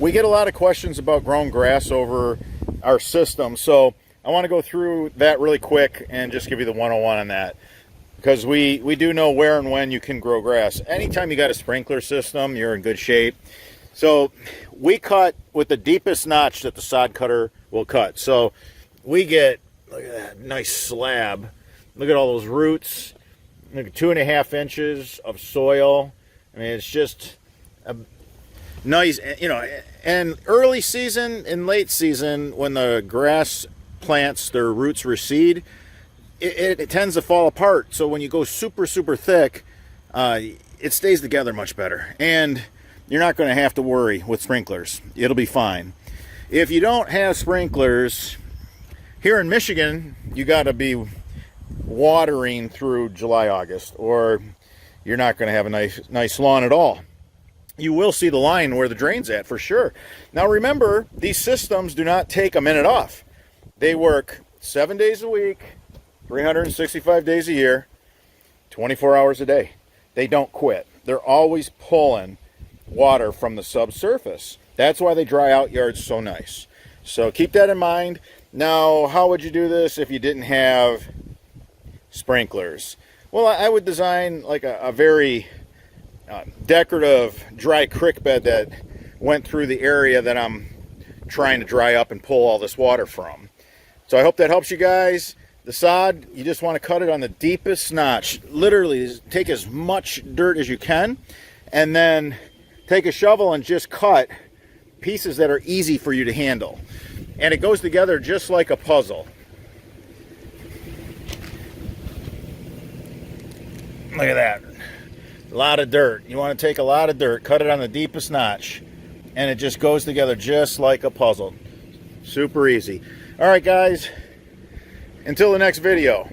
We get a lot of questions about grown grass over our system, so I want to go through that really quick and just give you the 101 on that, because we do know where and when you can grow grass. Anytime you got a sprinkler system, you're in good shape. So we cut with the deepest notch that the sod cutter will cut. So we get, look at that nice slab. Look at all those roots. Look at 2.5 inches of soil. I mean, it's just a nice, you know, and early season and late season, when the grass plants, their roots recede, it tends to fall apart. So when you go super thick, it stays together much better, and you're not going to have to worry with sprinklers. It'll be fine. If you don't have sprinklers, here in Michigan, you got to be watering through July, August, or you're not going to have a nice lawn at all. You will see the line where the drain's at for sure. Now remember, these systems do not take a minute off. They work 7 days a week, 365 days a year, 24 hours a day. They don't quit. They're always pulling water from the subsurface. That's why they dry out yards so nice. So keep that in mind. Now, how would you do this if you didn't have sprinklers? Well, I would design like a very decorative dry creek bed that went through the area that I'm trying to dry up and pull all this water from. So I hope that helps you guys. The sod, you just want to cut it on the deepest notch. Literally take as much dirt as you can, and then take a shovel and just cut pieces that are easy for you to handle. And it goes together just like a puzzle. Look at that. A lot of dirt. You want to take a lot of dirt, cut it on the deepest notch, and it just goes together just like a puzzle. Super easy. All right, guys. Until the next video.